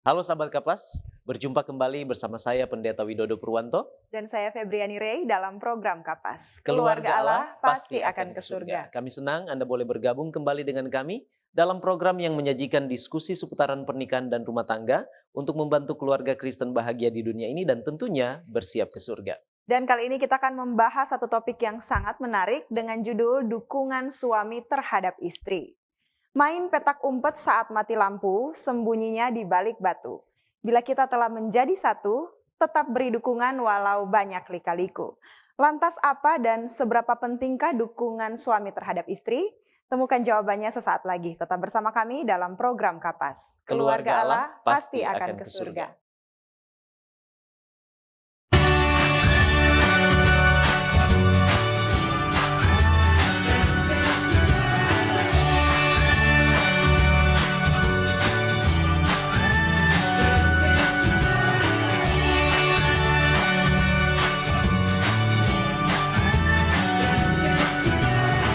Halo sahabat Kapas, berjumpa kembali bersama saya Pendeta Widodo Purwanto. Dan saya Febriani Rey dalam program Kapas. Keluarga Allah Pasti akan ke surga. Kami senang Anda boleh bergabung kembali dengan kami dalam program yang menyajikan diskusi seputaran pernikahan dan rumah tangga untuk membantu keluarga Kristen bahagia di dunia ini dan tentunya bersiap ke surga. Dan kali ini kita akan membahas satu topik yang sangat menarik dengan judul dukungan suami terhadap istri. Main petak umpet saat mati lampu, sembunyinya di balik batu. Bila kita telah menjadi satu, tetap beri dukungan walau banyak lika-liku. Lantas apa dan seberapa pentingkah dukungan suami terhadap istri? Temukan jawabannya sesaat lagi. Tetap bersama kami dalam program Kapas. Keluarga Allah pasti akan ke surga.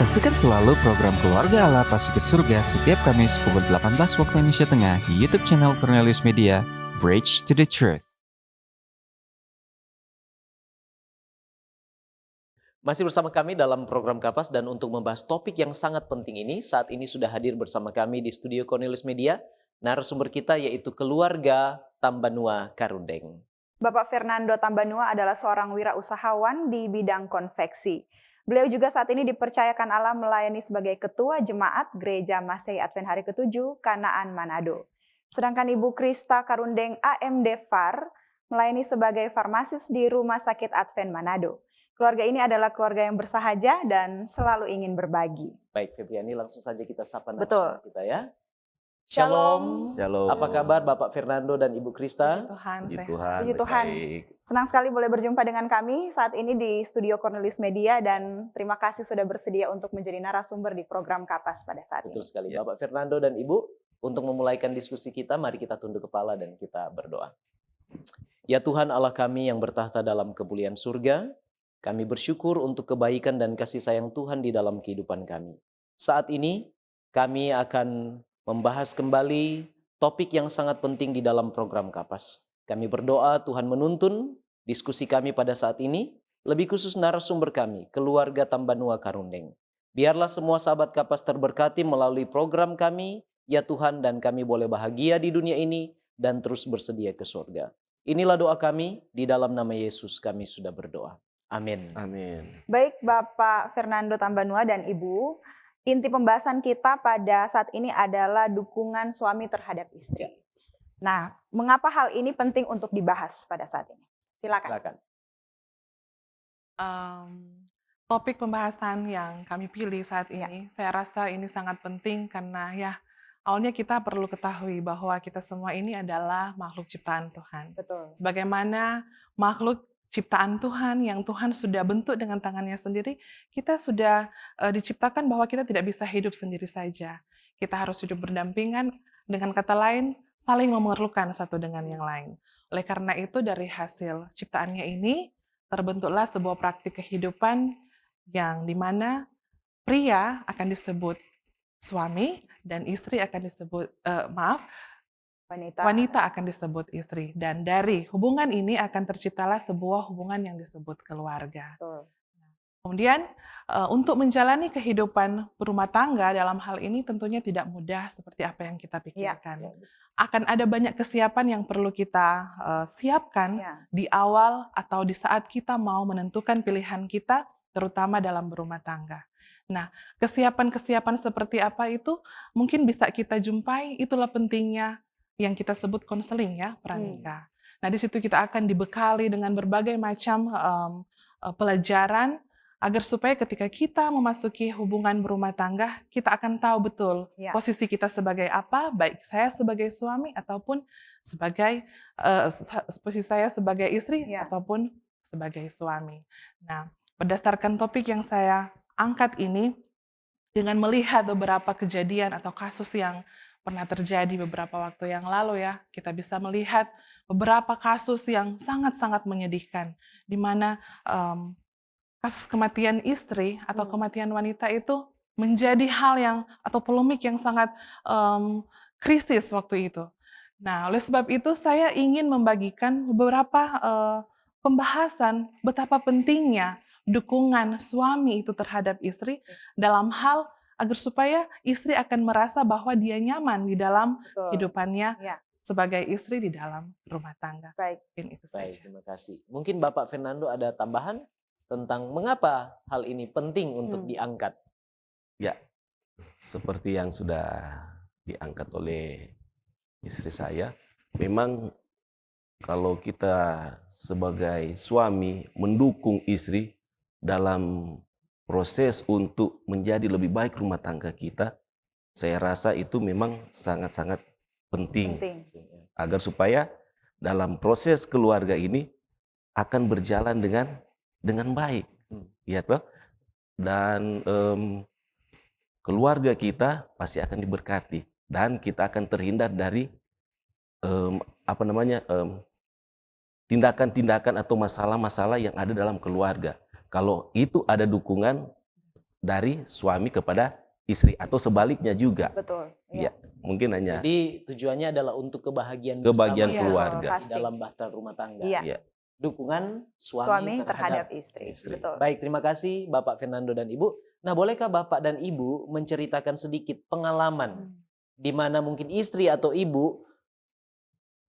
Saksikan selalu program Keluarga Allah Pasti ke Surga setiap Kamis pukul 18 waktu Indonesia Tengah di YouTube channel Cornelius Media, Bridge to the Truth. Masih bersama kami dalam program Kapas dan untuk membahas topik yang sangat penting ini, saat ini sudah hadir bersama kami di studio Cornelius Media, narasumber kita yaitu keluarga Tambanua Karundeng. Bapak Fernando Tambanua adalah seorang wirausahawan di bidang konveksi. Beliau juga saat ini dipercayakan Allah melayani sebagai Ketua Jemaat Gereja Masehi Advent Hari ke-7 Kanaan Manado. Sedangkan Ibu Krista Karundeng AMD FAR melayani sebagai farmasis di Rumah Sakit Advent Manado. Keluarga ini adalah keluarga yang bersahaja dan selalu ingin berbagi. Baik, Febriani, langsung saja kita sapa Betul. narasumber kita ya. Shalom. Shalom. Apa kabar Bapak Fernando dan Ibu Krista? Tuhan, Puji sehat. Tuhan, Puji Tuhan. baik. Senang sekali boleh berjumpa dengan kami saat ini di studio Cornelius Media dan terima kasih sudah bersedia untuk menjadi narasumber di program Kapas pada saat Betul ini. sekali. Ya. Bapak Fernando dan Ibu, untuk memulaikan diskusi kita, mari kita tunduk kepala dan kita berdoa. Ya Tuhan Allah kami yang bertahta dalam kemuliaan surga, kami bersyukur untuk kebaikan dan kasih sayang Tuhan di dalam kehidupan kami. Saat ini kami akan membahas kembali topik yang sangat penting di dalam program Kapas. Kami berdoa Tuhan menuntun diskusi kami pada saat ini, lebih khusus narasumber kami, keluarga Tambanua Karundeng. Biarlah semua sahabat Kapas terberkati melalui program kami, ya Tuhan, dan kami boleh bahagia di dunia ini dan terus bersedia ke surga. Inilah doa kami, di dalam nama Yesus kami sudah berdoa. Amin. Amin. Baik Bapak Fernando Tambanua dan Ibu, inti pembahasan kita pada saat ini adalah dukungan suami terhadap istri. Ya. Nah, mengapa hal ini penting untuk dibahas pada saat ini? Silakan. Silakan. Topik pembahasan yang kami pilih saat ini, saya rasa ini sangat penting karena ya awalnya kita perlu ketahui bahwa kita semua ini adalah makhluk ciptaan Tuhan. Betul. Sebagaimana makhluk ciptaan Tuhan yang Tuhan sudah bentuk dengan tangannya sendiri, kita sudah diciptakan bahwa kita tidak bisa hidup sendiri saja. Kita harus hidup berdampingan, dengan kata lain, saling memerlukan satu dengan yang lain. Oleh karena itu dari hasil ciptaannya ini, terbentuklah sebuah praktik kehidupan yang dimana pria akan disebut suami dan istri akan disebut, wanita akan disebut istri. Dan dari hubungan ini akan terciptalah sebuah hubungan yang disebut keluarga. Betul. Kemudian untuk menjalani kehidupan berumah tangga dalam hal ini tentunya tidak mudah seperti apa yang kita pikirkan. Akan ada banyak kesiapan yang perlu kita siapkan di awal atau di saat kita mau menentukan pilihan kita, terutama dalam berumah tangga. Nah, kesiapan-kesiapan seperti apa itu mungkin bisa kita jumpai, itulah pentingnya yang kita sebut konseling ya, pranikah. Nah, di situ kita akan dibekali dengan berbagai macam pelajaran agar supaya ketika kita memasuki hubungan berumah tangga, kita akan tahu betul posisi kita sebagai apa, baik saya sebagai suami ataupun sebagai posisi saya sebagai istri ataupun sebagai suami. Nah, berdasarkan topik yang saya angkat ini, dengan melihat beberapa kejadian atau kasus yang pernah terjadi beberapa waktu yang lalu ya, kita bisa melihat beberapa kasus yang sangat-sangat menyedihkan, di mana kasus kematian istri atau kematian wanita itu menjadi hal yang atau polemik yang sangat krisis waktu itu. Nah, oleh sebab itu saya ingin membagikan beberapa pembahasan betapa pentingnya dukungan suami itu terhadap istri dalam hal agar supaya istri akan merasa bahwa dia nyaman di dalam Betul. kehidupannya Ya, sebagai istri di dalam rumah tangga. baik. Mungkin itu Baik, saja. terima kasih. Mungkin Bapak Fernando ada tambahan tentang mengapa hal ini penting untuk diangkat? Ya, seperti yang sudah diangkat oleh istri saya, memang kalau kita sebagai suami mendukung istri dalam proses untuk menjadi lebih baik rumah tangga kita, saya rasa itu memang sangat-sangat penting agar supaya dalam proses keluarga ini akan berjalan dengan baik, ya toh. Dan keluarga kita pasti akan diberkati dan kita akan terhindar dari tindakan-tindakan atau masalah-masalah yang ada dalam keluarga. Kalau itu ada dukungan dari suami kepada istri atau sebaliknya juga. Betul. Ya, mungkin hanya Jadi tujuannya adalah untuk kebahagiaan kebahagiaan bersama keluarga. di Pasti. dalam bahtera rumah tangga. Iya. Ya. Dukungan Suami terhadap terhadap istri. istri. Betul. Baik, terima kasih Bapak Fernando dan Ibu. Nah, bolehkah Bapak dan Ibu menceritakan sedikit pengalaman di mana mungkin istri atau ibu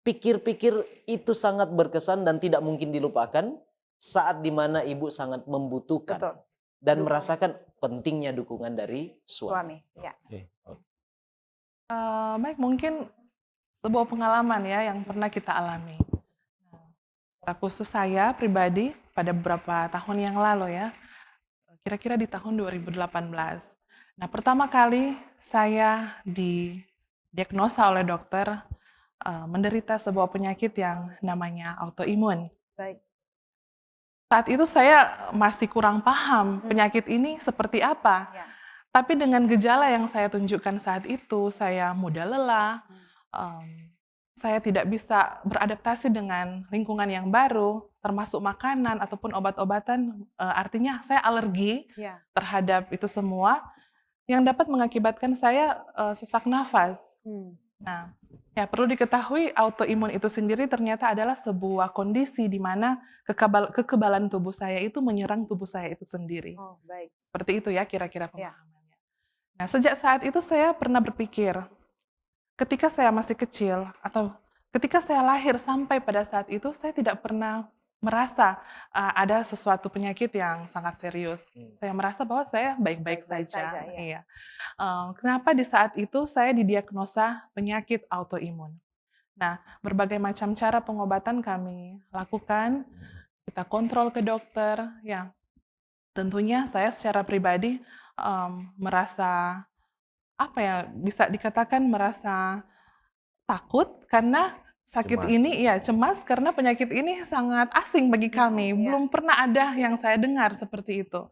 pikir-pikir itu sangat berkesan dan tidak mungkin dilupakan saat di mana ibu sangat membutuhkan Betul. dan Dukungan. merasakan pentingnya dukungan dari suami. Ya. Baik, mungkin sebuah pengalaman ya yang pernah kita alami. Secara khusus saya pribadi pada beberapa tahun yang lalu ya, kira-kira di tahun 2018. Nah, pertama kali saya didiagnosa oleh dokter menderita sebuah penyakit yang namanya autoimun. Baik. Saat itu saya masih kurang paham penyakit ini seperti apa. Ya. Tapi dengan gejala yang saya tunjukkan saat itu, saya mudah lelah, saya tidak bisa beradaptasi dengan lingkungan yang baru, termasuk makanan ataupun obat-obatan, artinya saya alergi Ya. terhadap itu semua, yang dapat mengakibatkan saya sesak nafas. Nah, ya perlu diketahui autoimun itu sendiri ternyata adalah sebuah kondisi di mana kekebalan tubuh saya itu menyerang tubuh saya itu sendiri. Oh, baik. Seperti itu ya kira-kira Ya. pemahamannya. Nah, sejak saat itu saya pernah berpikir, ketika saya masih kecil atau ketika saya lahir sampai pada saat itu, saya tidak pernah merasa ada sesuatu penyakit yang sangat serius. Saya merasa bahwa saya baik-baik Baik-baik saja. saja, ya. Iya. Kenapa di saat itu saya didiagnosa penyakit autoimun? Nah, berbagai macam cara pengobatan kami lakukan, kita kontrol ke dokter, ya. Tentunya saya secara pribadi merasa bisa dikatakan merasa takut karena sakit Cemas. ini, ya cemas karena penyakit ini sangat asing bagi kami. Iya. Belum pernah ada yang saya dengar seperti itu.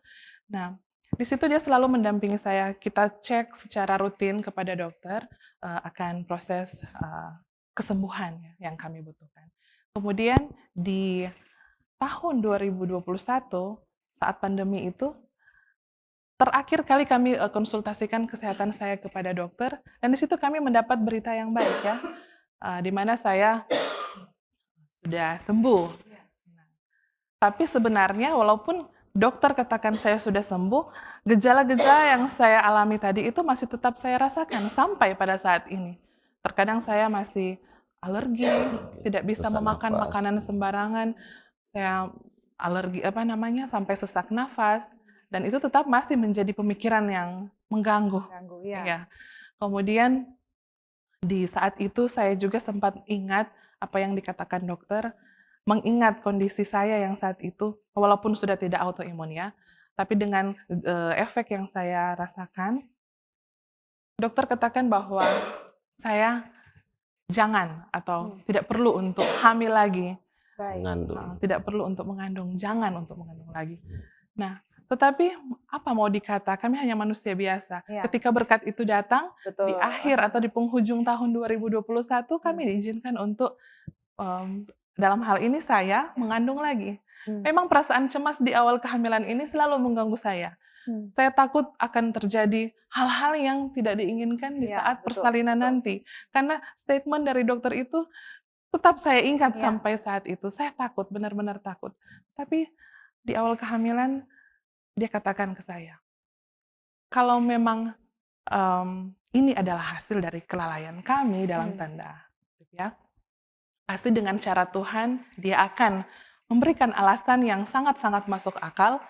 Nah, di situ dia selalu mendampingi saya. Kita cek secara rutin kepada dokter akan proses kesembuhan yang kami butuhkan. Kemudian di tahun 2021 saat pandemi itu, terakhir kali kami konsultasikan kesehatan saya kepada dokter, dan di situ kami mendapat berita yang baik ya, di mana saya sudah sembuh. Nah, tapi sebenarnya walaupun dokter katakan saya sudah sembuh, gejala-gejala yang saya alami tadi itu masih tetap saya rasakan sampai pada saat ini. Terkadang saya masih alergi, tidak bisa Sesak memakan nafas. makanan sembarangan, saya alergi sampai sesak nafas, dan itu tetap masih menjadi pemikiran yang mengganggu. Ya. Ya. Kemudian di saat itu saya juga sempat ingat apa yang dikatakan dokter, mengingat kondisi saya yang saat itu, walaupun sudah tidak autoimun ya, tapi dengan efek yang saya rasakan, dokter katakan bahwa saya jangan atau tidak perlu untuk hamil lagi. Baik. Mengandung. Tidak perlu untuk mengandung, jangan untuk mengandung lagi. Nah, tetapi apa mau dikata, kami hanya manusia biasa. Ya. Ketika berkat itu datang, Betul. di akhir atau di penghujung tahun 2021, kami diizinkan untuk dalam hal ini saya mengandung lagi. Memang perasaan cemas di awal kehamilan ini selalu mengganggu saya. Saya takut akan terjadi hal-hal yang tidak diinginkan di Ya, saat betul, persalinan betul. nanti. Karena statement dari dokter itu tetap saya ingat Ya. sampai saat itu. Saya takut, benar-benar takut. Tapi di awal kehamilan dia katakan ke saya, kalau memang ini adalah hasil dari kelalaian kami dalam tanda, ya, pasti dengan cara Tuhan dia akan memberikan alasan yang sangat-sangat masuk akal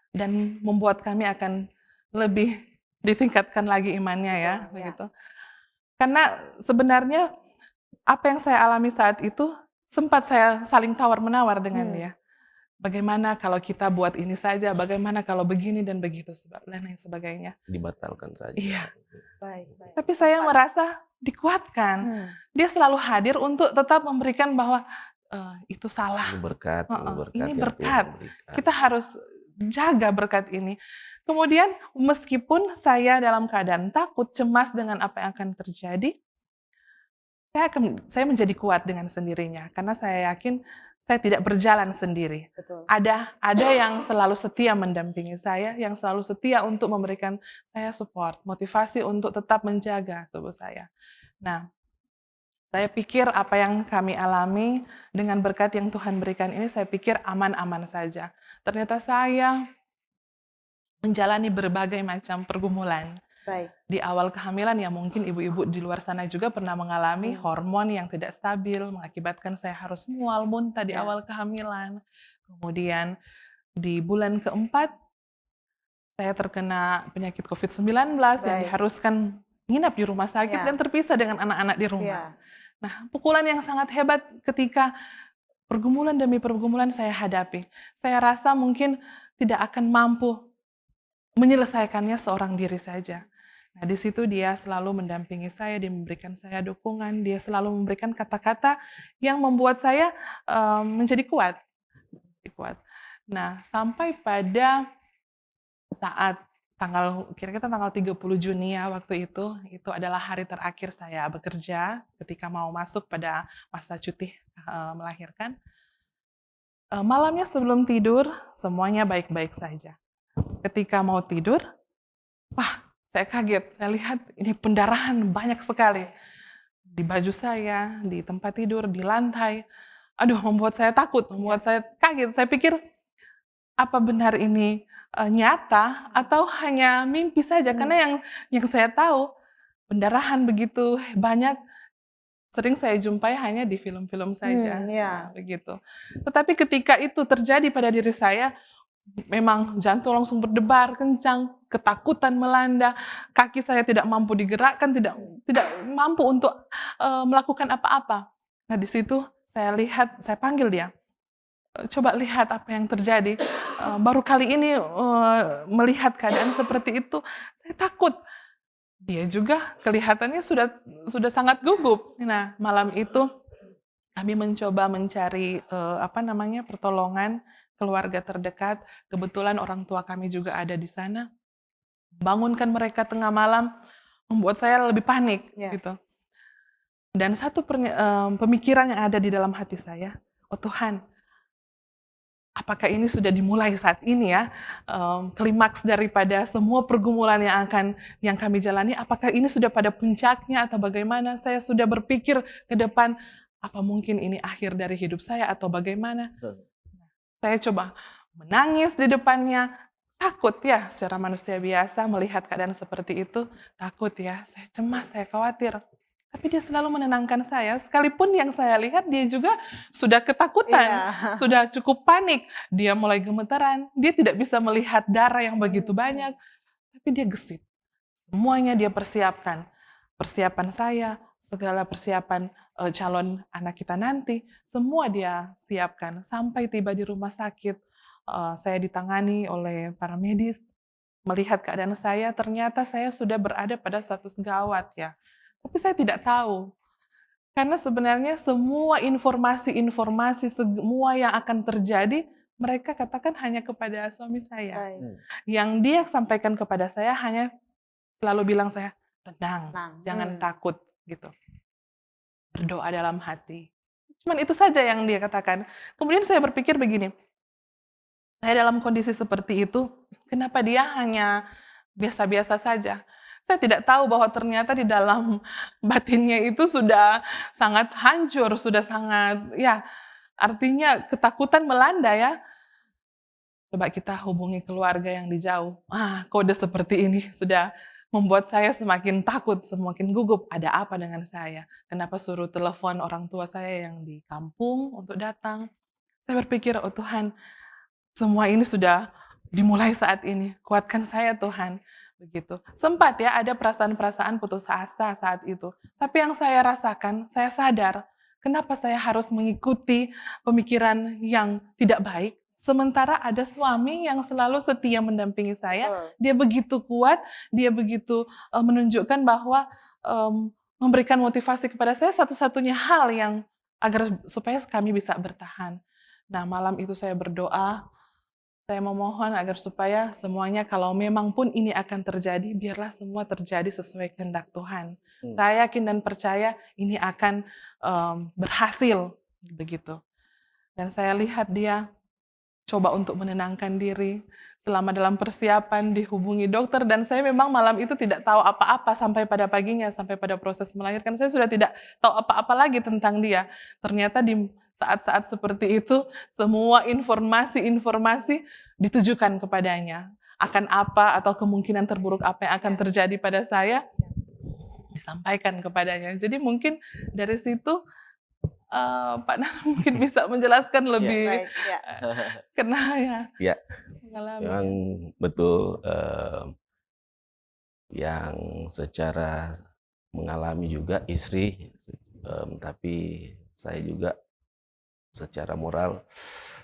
dan membuat kami akan lebih ditingkatkan lagi imannya ya, Betul, ya. begitu. Karena sebenarnya apa yang saya alami saat itu sempat saya saling tawar-menawar dengan dia. Bagaimana kalau kita buat ini saja, bagaimana kalau begini dan begitu dan lain sebagainya. Dibatalkan saja. Iya. Baik. Tapi saya merasa dikuatkan. Dia selalu hadir untuk tetap memberikan bahwa itu salah. Ini berkat, Ini yang berkat. Tuhan berikan. Kita harus jaga berkat ini. Kemudian meskipun saya dalam keadaan takut, cemas dengan apa yang akan terjadi, saya menjadi kuat dengan sendirinya. Karena saya yakin saya tidak berjalan sendiri. Betul. Ada yang selalu setia mendampingi saya, yang selalu setia untuk memberikan saya support, motivasi untuk tetap menjaga tubuh saya. Nah, saya pikir apa yang kami alami dengan berkat yang Tuhan berikan ini, saya pikir aman-aman saja. Ternyata saya menjalani berbagai macam pergumulan. Baik. Di awal kehamilan ya mungkin ibu-ibu di luar sana juga pernah mengalami hormon yang tidak stabil, mengakibatkan saya harus mual, muntah di awal kehamilan. Kemudian di bulan keempat, saya terkena penyakit COVID-19 yang diharuskan nginap di rumah sakit dan terpisah dengan anak-anak di rumah. Nah, pukulan yang sangat hebat ketika pergumulan demi pergumulan saya hadapi. Saya rasa mungkin tidak akan mampu menyelesaikannya seorang diri saja. Nah, di situ dia selalu mendampingi saya, dia memberikan saya dukungan, dia selalu memberikan kata-kata yang membuat saya menjadi kuat. Nah, sampai pada saat kira-kira tanggal 30 Juni ya waktu itu adalah hari terakhir saya bekerja ketika mau masuk pada masa cuti melahirkan. Malamnya sebelum tidur, semuanya baik-baik saja. Ketika mau tidur, saya kaget, saya lihat ini pendarahan banyak sekali. Di baju saya, di tempat tidur, di lantai. Aduh, membuat saya takut, membuat saya kaget. Saya pikir, apa benar ini nyata atau hanya mimpi saja? Karena yang saya tahu, pendarahan begitu banyak sering saya jumpai hanya di film-film saja. Nah, begitu. Tetapi ketika itu terjadi pada diri saya, memang jantung langsung berdebar kencang, ketakutan melanda, kaki saya tidak mampu digerakkan, tidak mampu untuk melakukan apa-apa. Nah, di situ saya panggil dia. Coba lihat apa yang terjadi. Baru kali ini melihat keadaan seperti itu, saya takut. Dia juga kelihatannya sudah sangat gugup. Nah, malam itu kami mencoba mencari pertolongan keluarga terdekat. Kebetulan orang tua kami juga ada di sana. Bangunkan mereka tengah malam, membuat saya lebih panik gitu. Dan satu pemikiran yang ada di dalam hati saya, oh Tuhan, apakah ini sudah dimulai saat ini ya, klimaks daripada semua pergumulan yang kami jalani, apakah ini sudah pada puncaknya atau bagaimana? Saya sudah berpikir ke depan, apa mungkin ini akhir dari hidup saya atau bagaimana? Saya coba menangis di depannya, takut ya secara manusia biasa melihat keadaan seperti itu, takut ya, saya cemas, saya khawatir. Tapi dia selalu menenangkan saya, sekalipun yang saya lihat dia juga sudah ketakutan, sudah cukup panik. Dia mulai gemetaran, dia tidak bisa melihat darah yang begitu banyak, tapi dia gesit. Semuanya dia persiapkan. Persiapan saya, segala persiapan calon anak kita nanti, semua dia siapkan. Sampai tiba di rumah sakit, saya ditangani oleh para medis, melihat keadaan saya, ternyata saya sudah berada pada status gawat ya. Tapi saya tidak tahu. Karena sebenarnya semua informasi semua yang akan terjadi, mereka katakan hanya kepada suami saya. Yang dia sampaikan kepada saya hanya selalu bilang saya, tenang, jangan takut gitu. Berdoa dalam hati. Cuman itu saja yang dia katakan. Kemudian saya berpikir begini, saya dalam kondisi seperti itu, kenapa dia hanya biasa-biasa saja? Saya tidak tahu bahwa ternyata di dalam batinnya itu sudah sangat hancur, sudah sangat, ya, artinya ketakutan melanda ya. Coba kita hubungi keluarga yang di jauh. Kode seperti ini sudah membuat saya semakin takut, semakin gugup. Ada apa dengan saya? Kenapa suruh telepon orang tua saya yang di kampung untuk datang? Saya berpikir, oh Tuhan, semua ini sudah dimulai saat ini. Kuatkan saya Tuhan. Begitu. Sempat ya ada perasaan-perasaan putus asa saat itu. Tapi yang saya rasakan, saya sadar, kenapa saya harus mengikuti pemikiran yang tidak baik, sementara ada suami yang selalu setia mendampingi saya. Dia begitu kuat, dia begitu menunjukkan bahwa memberikan motivasi kepada saya satu-satunya hal yang agar supaya kami bisa bertahan. Nah, malam itu saya berdoa, saya memohon agar supaya semuanya kalau memang pun ini akan terjadi, biarlah semua terjadi sesuai kehendak Tuhan. Saya yakin dan percaya ini akan berhasil, begitu. Dan saya lihat dia coba untuk menenangkan diri, selama dalam persiapan dihubungi dokter, dan saya memang malam itu tidak tahu apa-apa sampai pada paginya, sampai pada proses melahirkan, saya sudah tidak tahu apa-apa lagi tentang dia. Ternyata di saat-saat seperti itu, semua informasi-informasi ditujukan kepadanya. Akan apa atau kemungkinan terburuk apa yang akan terjadi pada saya, disampaikan kepadanya. Jadi mungkin dari situ, Pak Nana mungkin bisa menjelaskan lebih karena Ya, mengalami. memang betul, yang secara mengalami juga istri, tapi saya juga secara moral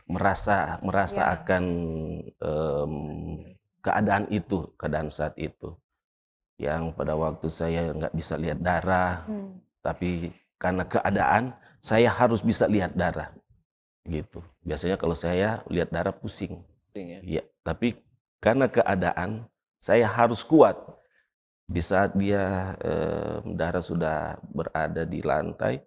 merasa akan keadaan saat itu, yang pada waktu saya nggak bisa lihat darah, tapi karena keadaan saya harus bisa lihat darah, gitu. Biasanya kalau saya lihat darah pusing, ya. Tapi karena keadaan saya harus kuat. Di saat dia darah sudah berada di lantai,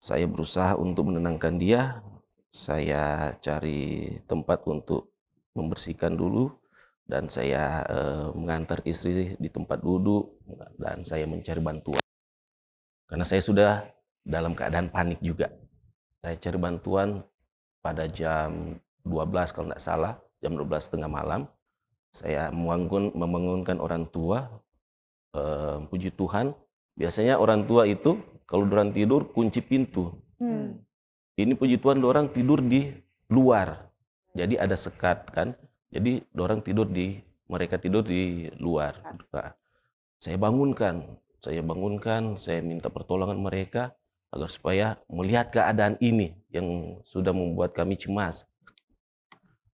saya berusaha untuk menenangkan dia. Saya cari tempat untuk membersihkan dulu, dan saya mengantar istri di tempat duduk, dan saya mencari bantuan. Karena saya sudah dalam keadaan panik juga. Saya cari bantuan pada jam 12 kalau tidak salah, jam 12:30 malam. Saya membangunkan orang tua. Puji Tuhan, biasanya orang tua itu kalau orang tidur kunci pintu. Ini puji Tuhan orang tidur di luar. Jadi ada sekat kan. Jadi mereka tidur di luar. Nah, saya bangunkan, saya minta pertolongan mereka agar supaya melihat keadaan ini yang sudah membuat kami cemas.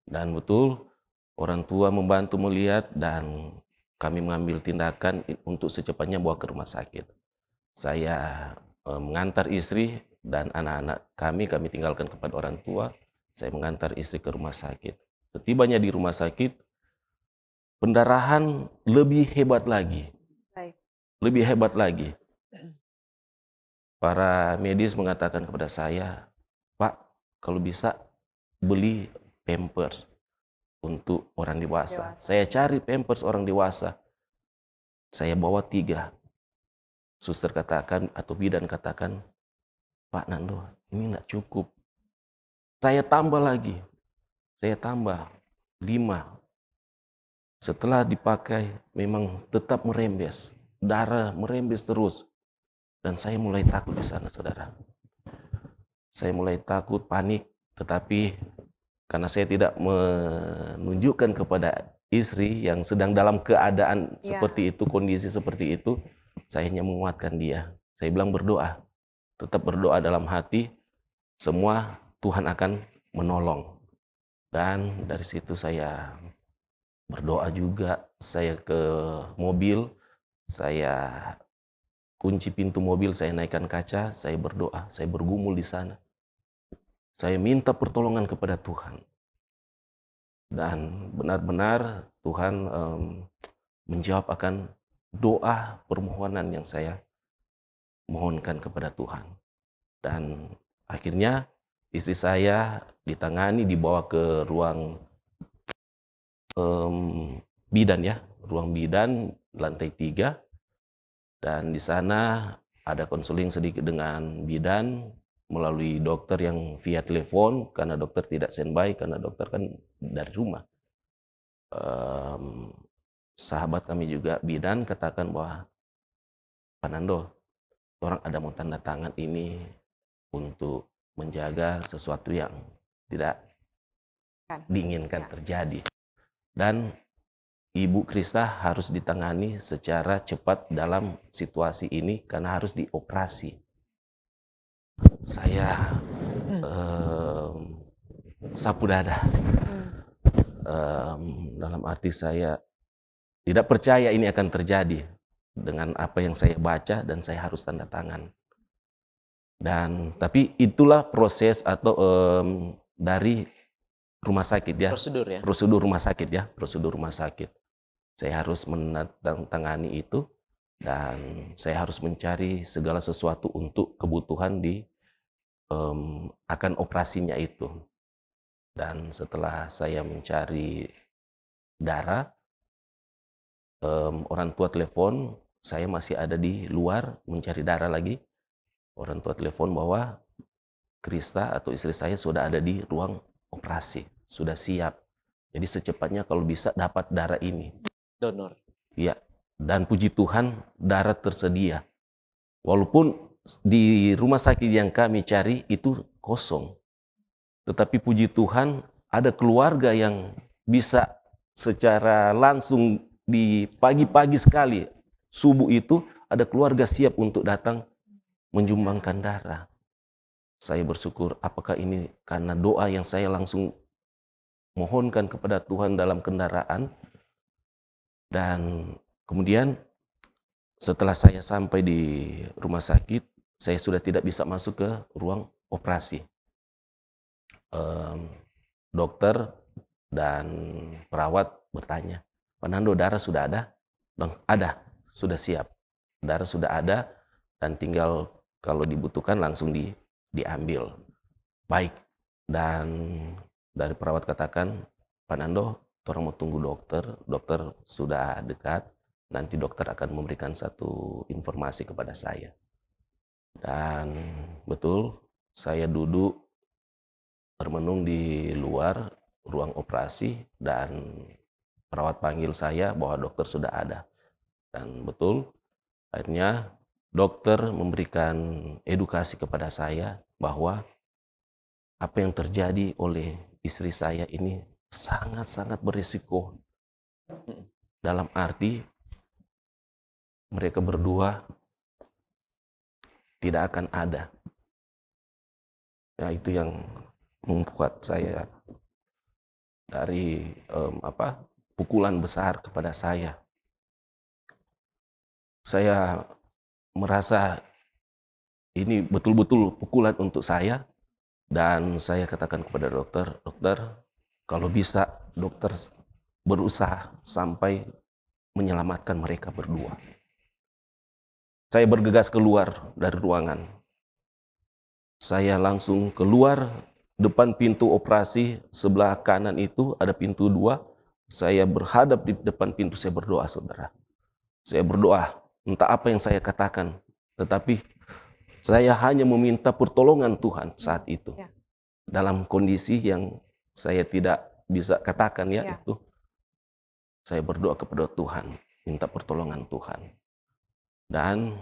Dan betul, orang tua membantu melihat dan kami mengambil tindakan untuk secepatnya bawa ke rumah sakit. Saya mengantar istri dan anak-anak kami tinggalkan kepada orang tua. Saya mengantar istri ke rumah sakit. Setibanya di rumah sakit, pendarahan lebih hebat lagi. Lebih hebat lagi. Para medis mengatakan kepada saya, Pak, kalau bisa beli Pampers untuk orang dewasa. Saya cari Pampers orang dewasa. Saya bawa 3. Suster katakan atau bidan katakan, Pak Nando, ini enggak cukup. Saya tambah lagi. Saya tambah 5. Setelah dipakai memang tetap merembes. Darah merembes terus. Dan saya mulai takut di sana, saudara. Saya mulai takut, panik, tetapi karena saya tidak menunjukkan kepada istri yang sedang dalam keadaan seperti itu, kondisi seperti itu, saya hanya menguatkan dia. Saya bilang berdoa, tetap berdoa dalam hati, semua Tuhan akan menolong. Dan dari situ saya berdoa juga, saya ke mobil, saya kunci pintu mobil, saya naikkan kaca, saya berdoa, saya bergumul di sana. Saya minta pertolongan kepada Tuhan. Dan benar-benar Tuhan menjawab akan doa permohonan yang saya mohonkan kepada Tuhan. Dan Akhirnya istri saya ditangani, dibawa ke ruang bidan ya, ruang bidan lantai 3, dan di sana ada konseling sedikit dengan bidan melalui dokter yang via telepon, karena dokter tidak standby, karena dokter kan dari rumah. Sahabat kami juga bidan katakan bahwa, Pak Nando, orang ada mau tanda tangan ini untuk menjaga sesuatu yang tidak diinginkan terjadi. Dan Ibu Krista harus ditangani secara cepat dalam situasi ini karena harus dioperasi. Saya sapu dada. Dalam arti saya tidak percaya ini akan terjadi dengan apa yang saya baca, dan saya harus tanda tangan. Dan tapi itulah proses atau dari rumah sakit ya. Prosedur ya. Prosedur rumah sakit ya, prosedur rumah sakit. Saya harus menandatangani itu, dan saya harus mencari segala sesuatu untuk kebutuhan di akan operasinya itu. Dan setelah saya mencari darah, orang tua telepon, saya masih ada di luar mencari darah lagi. Orang tua telepon bahwa Krista atau istri saya sudah ada di ruang operasi, sudah siap. Jadi secepatnya kalau bisa dapat darah ini. Donor. Ya, dan puji Tuhan darah tersedia. Walaupun di rumah sakit yang kami cari itu kosong. Tetapi puji Tuhan ada keluarga yang bisa secara langsung di pagi-pagi sekali, subuh itu ada keluarga siap untuk datang menyumbangkan darah. Saya bersyukur, apakah ini karena doa yang saya langsung mohonkan kepada Tuhan dalam kendaraan. Dan kemudian setelah saya sampai di rumah sakit, saya sudah tidak bisa masuk ke ruang operasi. Dokter dan perawat bertanya, Pak Nando, darah sudah ada? Ada, sudah siap. Darah sudah ada dan tinggal kalau dibutuhkan langsung diambil. Baik, dan dari perawat katakan, Pak Nando, orang mau tunggu dokter sudah dekat, nanti dokter akan memberikan satu informasi kepada saya. Dan betul, saya duduk bermenung di luar ruang operasi, dan perawat panggil saya bahwa dokter sudah ada. Dan betul, akhirnya dokter memberikan edukasi kepada saya bahwa apa yang terjadi oleh istri saya ini sangat-sangat berisiko. Dalam arti mereka berdua tidak akan ada. Ya, itu yang membuat saya dari pukulan besar kepada saya. Saya merasa ini betul-betul pukulan untuk saya, dan saya katakan kepada dokter, kalau bisa dokter berusaha sampai menyelamatkan mereka berdua. Saya bergegas keluar dari ruangan. Saya langsung keluar depan pintu operasi, sebelah kanan itu ada pintu 2. Saya berhadap di depan pintu, saya berdoa, saudara. Saya berdoa, entah apa yang saya katakan, tetapi saya hanya meminta pertolongan Tuhan saat itu. Ya. Dalam kondisi yang saya tidak bisa katakan ya. Itu. Saya berdoa kepada Tuhan, minta pertolongan Tuhan. Dan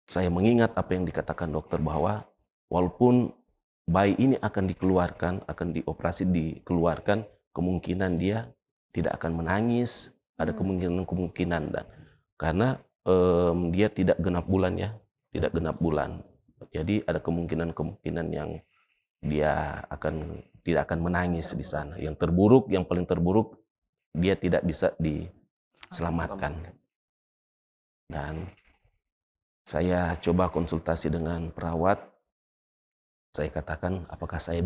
saya mengingat apa yang dikatakan dokter bahwa walaupun bayi ini akan dikeluarkan, akan dioperasi dikeluarkan, kemungkinan dia tidak akan menangis, ada kemungkinan dan karena dia tidak genap bulan ya, tidak genap bulan. Jadi ada kemungkinan yang dia tidak akan menangis di sana. Yang terburuk, yang paling terburuk, dia tidak bisa diselamatkan. Dan saya coba konsultasi dengan perawat. Saya katakan, apakah saya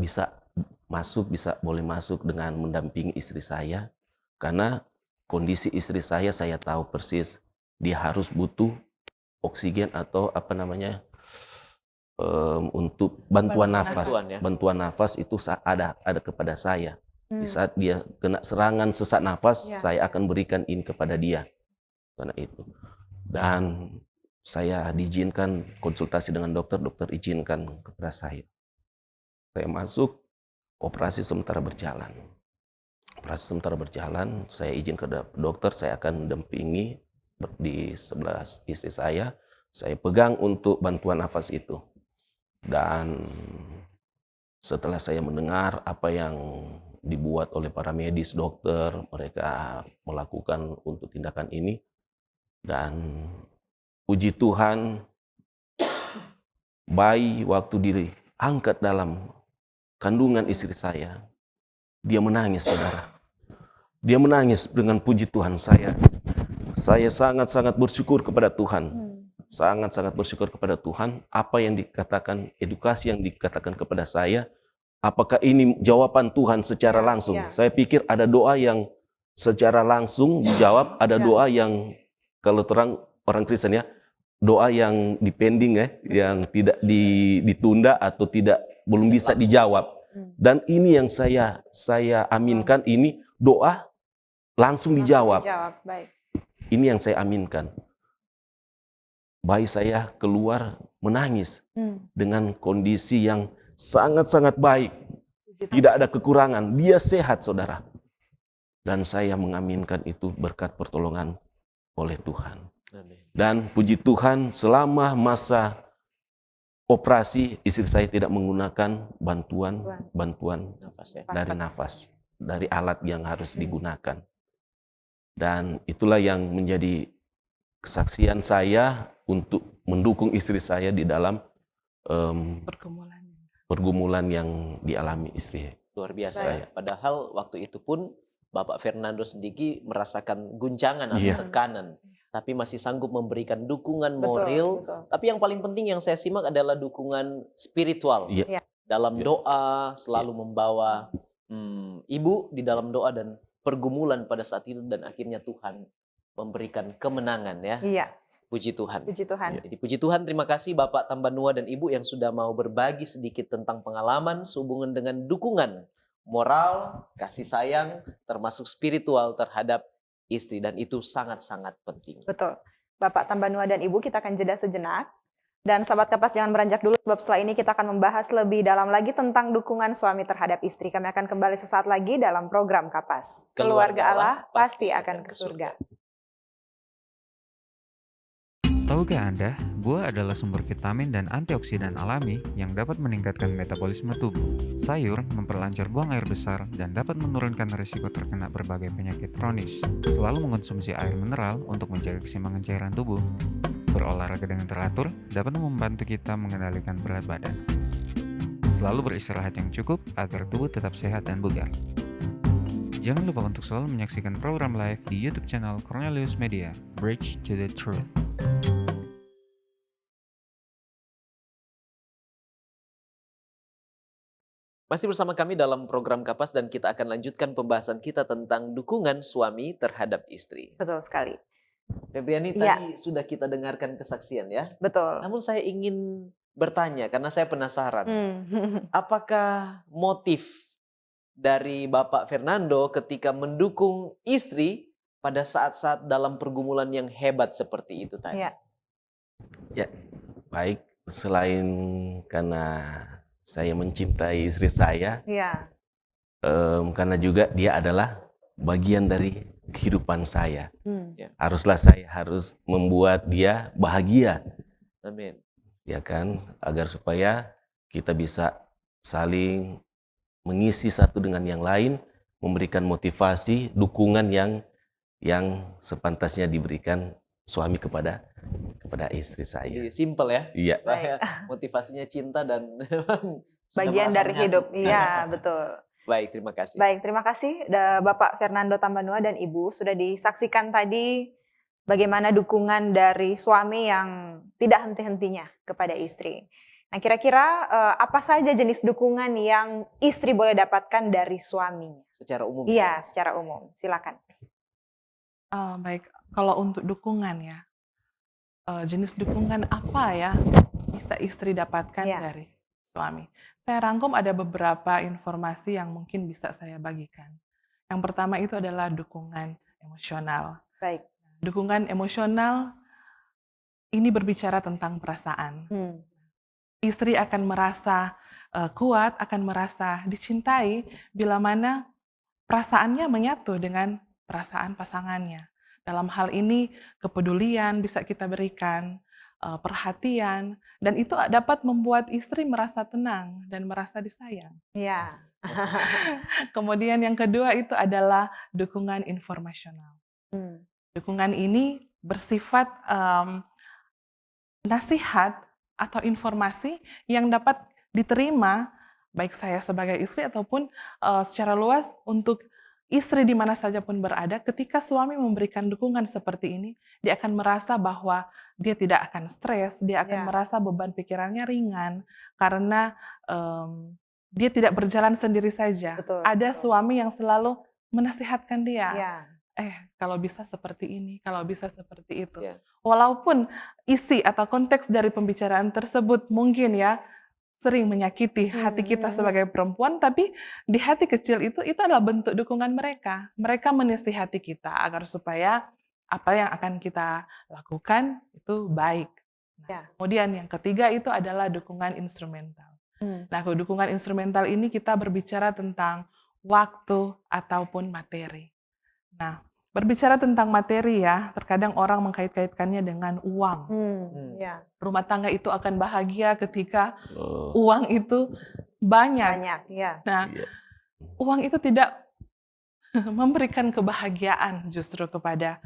boleh masuk dengan mendampingi istri saya? Karena kondisi istri saya tahu persis, dia harus butuh oksigen atau untuk bantuan Bantuan nafas. Bantuan ya. Bantuan nafas itu ada kepada saya. Di Hmm. saat dia kena serangan sesak nafas, Ya. saya akan berikan ini kepada dia. Karena itu. Dan saya diizinkan konsultasi dengan dokter izinkan kepada saya. Saya masuk, operasi sementara berjalan. Operasi sementara berjalan, saya izin ke dokter, saya akan dampingi di sebelah istri saya pegang untuk bantuan nafas itu. Dan setelah saya mendengar apa yang dibuat oleh para medis, dokter, mereka melakukan untuk tindakan ini. Dan puji Tuhan, bayi waktu diangkat dalam kandungan istri saya, dia menangis, saudara. Dia menangis dengan puji Tuhan saya. Saya sangat-sangat bersyukur kepada Tuhan. Sangat-sangat bersyukur kepada Tuhan. Apa yang dikatakan, edukasi yang dikatakan kepada saya, apakah ini jawaban Tuhan secara langsung? Ya. Saya pikir ada doa yang secara langsung dijawab, ada doa yang kalau terang orang Kristen ya, doa yang dipending ya, yang tidak ditunda atau belum bisa dijawab. Dan ini yang saya aminkan, ini doa langsung dijawab. Baik. Ini yang saya aminkan. Bayi saya keluar menangis dengan kondisi yang sangat-sangat baik. Tidak ada kekurangan. Dia sehat, saudara. Dan saya mengaminkan itu berkat pertolongan oleh Tuhan. Amin. Dan puji Tuhan, selama masa operasi, istri saya tidak menggunakan bantuan Nafas ya. dari nafas, dari alat yang harus digunakan. Dan itulah yang menjadi kesaksian saya untuk mendukung istri saya di dalam pergumulan yang dialami istri. Luar biasa ya. Padahal waktu itu pun Bapak Fernando sendiri merasakan guncangan atau Iya. tekanan. Tapi masih sanggup memberikan dukungan Betul, moral. betul. Tapi yang paling penting yang saya simak adalah dukungan spiritual. Iya. Dalam Iya. doa selalu membawa ibu di dalam doa dan pergumulan pada saat itu. Dan akhirnya Tuhan memberikan kemenangan ya. Iya, Puji Tuhan. puji Tuhan. Jadi puji Tuhan, terima kasih Bapak Tambanua dan Ibu yang sudah mau berbagi sedikit tentang pengalaman sehubungan dengan dukungan moral, kasih sayang, termasuk spiritual terhadap istri. Dan itu sangat-sangat penting. Betul. Bapak Tambanua dan Ibu, kita akan jeda sejenak. Dan sahabat Kapas jangan beranjak dulu, sebab setelah ini kita akan membahas lebih dalam lagi tentang dukungan suami terhadap istri. Kami akan kembali sesaat lagi dalam program Kapas. Keluarga Allah pasti akan ke surga. Tahukah Anda, buah adalah sumber vitamin dan antioksidan alami yang dapat meningkatkan metabolisme tubuh. Sayur memperlancar buang air besar dan dapat menurunkan risiko terkena berbagai penyakit kronis. Selalu mengonsumsi air mineral untuk menjaga keseimbangan cairan tubuh. Berolahraga dengan teratur dapat membantu kita mengendalikan berat badan. Selalu beristirahat yang cukup agar tubuh tetap sehat dan bugar. Jangan lupa untuk selalu menyaksikan program live di YouTube channel Cornelius Media, Bridge to the Truth. Masih bersama kami dalam program Kapas dan kita akan lanjutkan pembahasan kita tentang dukungan suami terhadap istri. Betul sekali. Febriani, Iya. tadi sudah kita dengarkan kesaksian ya. Betul. Namun saya ingin bertanya karena saya penasaran. Hmm. Apakah motif dari Bapak Fernando ketika mendukung istri pada saat-saat dalam pergumulan yang hebat seperti itu tadi? Iya. Ya, baik. Selain karena saya mencintai istri saya, Iya. karena juga dia adalah bagian dari kehidupan saya. Hmm. Harus membuat dia bahagia, Amin. ya kan, agar supaya kita bisa saling mengisi satu dengan yang lain, memberikan motivasi, dukungan yang sepantasnya diberikan suami kepada istri saya. Jadi simple ya. Iya. Baik. Motivasinya cinta dan sudah Bagian dari merasakan. hidup. Iya, betul. Baik, terima kasih. Baik, terima kasih Bapak Fernando Tambanua dan Ibu sudah disaksikan tadi bagaimana dukungan dari suami yang tidak henti-hentinya kepada istri. Nah, kira-kira apa saja jenis dukungan yang istri boleh dapatkan dari suaminya? Secara umum. Iya, secara umum. Silakan. Baik, kalau untuk dukungan ya, jenis dukungan apa ya bisa istri dapatkan Ya. dari suami? Saya rangkum ada beberapa informasi yang mungkin bisa saya bagikan. Yang pertama itu adalah dukungan emosional. Baik. Dukungan emosional ini berbicara tentang perasaan. Istri akan merasa kuat, akan merasa dicintai bila mana perasaannya menyatu dengan perasaan pasangannya. Dalam hal ini kepedulian bisa kita berikan, perhatian, dan itu dapat membuat istri merasa tenang dan merasa disayang. Ya. Kemudian yang kedua itu adalah dukungan informasional. Dukungan ini bersifat nasihat atau informasi yang dapat diterima baik saya sebagai istri ataupun secara luas untuk istri di mana saja pun berada. Ketika suami memberikan dukungan seperti ini, dia akan merasa bahwa dia tidak akan stres, dia akan merasa beban pikirannya ringan karena dia tidak berjalan sendiri saja. Betul, Ada betul. suami yang selalu menasihatkan dia. Ya. Kalau bisa seperti ini, kalau bisa seperti itu. Ya. Walaupun isi atau konteks dari pembicaraan tersebut mungkin ya sering menyakiti hati kita sebagai perempuan, tapi di hati kecil itu adalah bentuk dukungan mereka. Mereka menasihati kita agar supaya apa yang akan kita lakukan itu baik. Ya. Kemudian yang ketiga itu adalah dukungan instrumental. Nah, dukungan instrumental ini kita berbicara tentang waktu ataupun materi. Nah, berbicara tentang materi ya, terkadang orang mengkait-kaitkannya dengan uang. Ya. Rumah tangga itu akan bahagia ketika uang itu banyak. Banyak, ya. Nah, uang itu tidak memberikan kebahagiaan justru kepada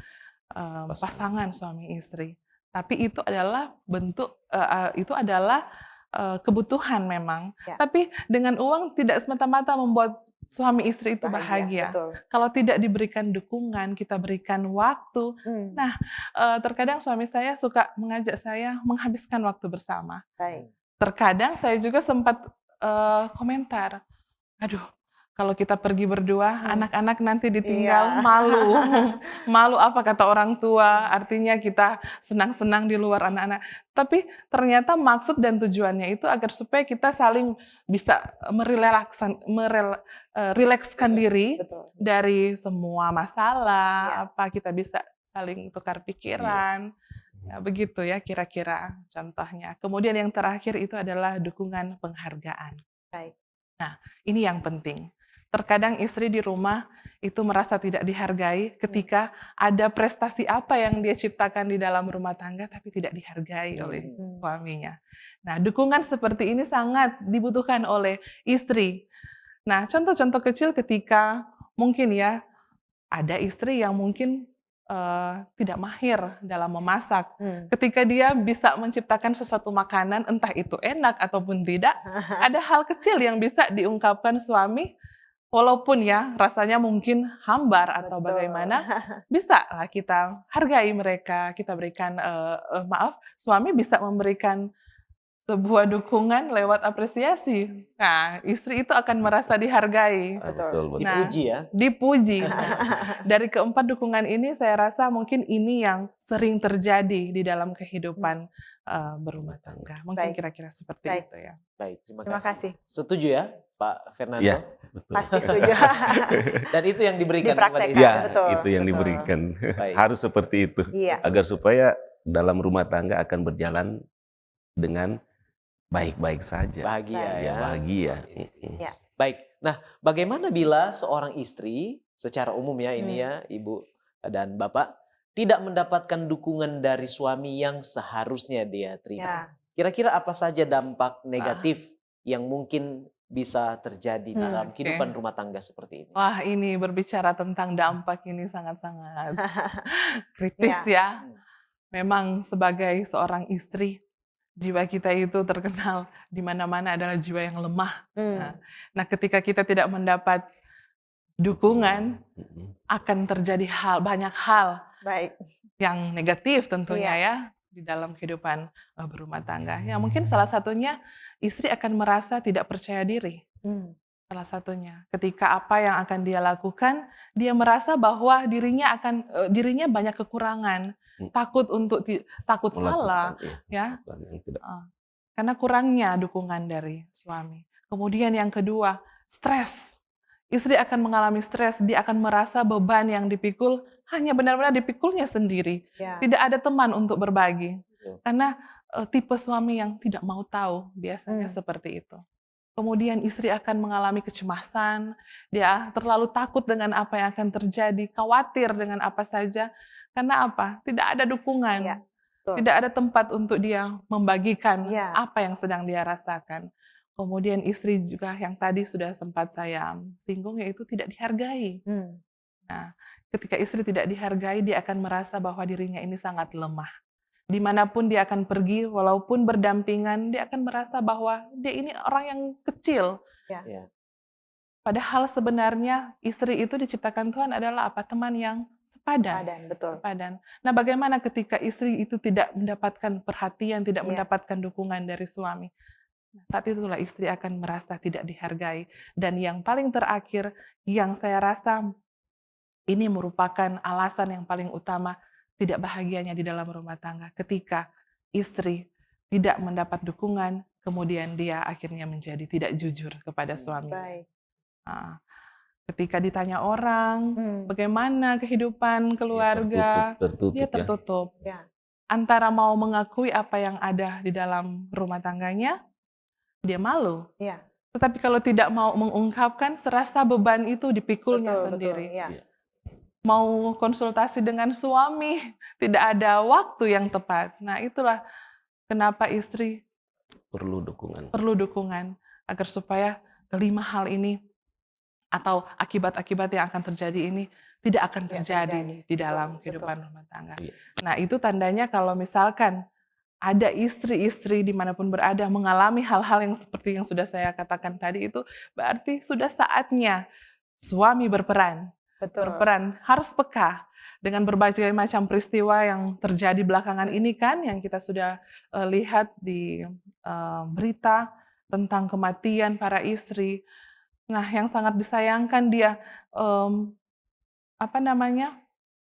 pasangan suami istri. Tapi itu adalah bentuk, itu adalah kebutuhan memang. Ya. Tapi dengan uang tidak semata-mata membuat suami istri itu bahagia. Betul. Kalau tidak diberikan dukungan, kita berikan waktu. Nah, terkadang suami saya suka mengajak saya menghabiskan waktu bersama. Baik. Terkadang saya juga sempat komentar, aduh, kalau kita pergi berdua, anak-anak nanti ditinggal, malu. Malu apa kata orang tua, artinya kita senang-senang di luar anak-anak. Tapi ternyata maksud dan tujuannya itu agar supaya kita saling bisa merilekskan diri dari semua masalah, apa kita bisa saling tukar pikiran. Ya, begitu ya kira-kira contohnya. Kemudian yang terakhir itu adalah dukungan penghargaan. Baik. Nah, ini yang penting. Terkadang istri di rumah itu merasa tidak dihargai ketika ada prestasi apa yang dia ciptakan di dalam rumah tangga tapi tidak dihargai oleh suaminya. Nah, dukungan seperti ini sangat dibutuhkan oleh istri. Nah, contoh-contoh kecil ketika mungkin ya ada istri yang mungkin tidak mahir dalam memasak. Ketika dia bisa menciptakan sesuatu makanan, entah itu enak ataupun tidak, ada hal kecil yang bisa diungkapkan suami, walaupun ya rasanya mungkin hambar atau bagaimana, bisa lah kita hargai mereka, kita berikan suami bisa memberikan sebuah dukungan lewat apresiasi. Nah, istri itu akan merasa dihargai. Betul. Nah, Dipuji ya. Dipuji. Dari keempat dukungan ini saya rasa mungkin ini yang sering terjadi di dalam kehidupan berumah tangga. Mungkin kira-kira seperti itu ya. Baik, terima Terima kasih. Setuju ya, Pak Fernando? Ya, betul. Pasti setuju. Dan itu yang diberikan kepada Dipraktekkan, istri. Ya, betul. itu yang diberikan. Baik. Harus seperti itu. Iya. Agar supaya dalam rumah tangga akan berjalan dengan baik-baik saja. Bahagia ya. Bahagia. Suami istri. Ya. Baik, nah bagaimana bila seorang istri, secara umum ya ini ya Ibu dan Bapak, tidak mendapatkan dukungan dari suami yang seharusnya dia terima? Ya. Kira-kira apa saja dampak negatif yang mungkin bisa terjadi dalam kehidupan rumah tangga seperti ini? Wah, ini berbicara tentang dampak ini sangat-sangat kritis ya. Memang sebagai seorang istri, jiwa kita itu terkenal di mana-mana adalah jiwa yang lemah. Nah, ketika kita tidak mendapat dukungan, akan terjadi banyak hal yang negatif tentunya ya di dalam kehidupan berumah tangga. Ya, mungkin salah satunya istri akan merasa tidak percaya diri. Salah satunya, ketika apa yang akan dia lakukan, dia merasa bahwa dirinya banyak kekurangan, takut salah, ya. karena kurangnya dukungan dari suami. Kemudian yang kedua, stres. Istri akan mengalami stres, dia akan merasa beban yang dipikul hanya benar-benar dipikulnya sendiri. Ya. Tidak ada teman untuk berbagi. Betul. Karena tipe suami yang tidak mau tahu, biasanya seperti itu. Kemudian istri akan mengalami kecemasan, dia terlalu takut dengan apa yang akan terjadi, khawatir dengan apa saja. Karena apa? Tidak ada dukungan. Ya, betul. Tidak ada tempat untuk dia membagikan Ya. apa yang sedang dia rasakan. Kemudian istri juga yang tadi sudah sempat saya singgung, yaitu tidak dihargai. Nah, ketika istri tidak dihargai, dia akan merasa bahwa dirinya ini sangat lemah. Dimanapun dia akan pergi, walaupun berdampingan, dia akan merasa bahwa dia ini orang yang kecil. Ya. Padahal sebenarnya istri itu diciptakan Tuhan adalah apa? Teman yang sepadan. Betul. Sepadan. Nah, bagaimana ketika istri itu tidak mendapatkan perhatian, tidak Iya. mendapatkan dukungan dari suami? Saat itulah istri akan merasa tidak dihargai. Dan yang paling terakhir, yang saya rasa ini merupakan alasan yang paling utama tidak bahagianya di dalam rumah tangga. Ketika istri tidak mendapat dukungan, kemudian dia akhirnya menjadi tidak jujur kepada suaminya. Baik. Ketika ditanya orang, bagaimana kehidupan keluarga, tertutup dia ya. tertutup. Ya. Antara mau mengakui apa yang ada di dalam rumah tangganya, dia malu. Ya. Tetapi kalau tidak mau mengungkapkan, serasa beban itu dipikulnya sendiri. Ya. Iya. Mau konsultasi dengan suami, tidak ada waktu yang tepat. Nah, itulah kenapa istri Perlu dukungan. perlu dukungan agar supaya kelima hal ini atau akibat-akibat yang akan terjadi ini tidak akan terjadi di dalam kehidupan rumah tangga. Iya. Nah, itu tandanya kalau misalkan ada istri-istri dimanapun berada mengalami hal-hal yang seperti yang sudah saya katakan tadi, itu berarti sudah saatnya suami berperan. Berperan, harus peka dengan berbagai macam peristiwa yang terjadi belakangan ini kan, yang kita sudah lihat di berita tentang kematian para istri. Nah, yang sangat disayangkan dia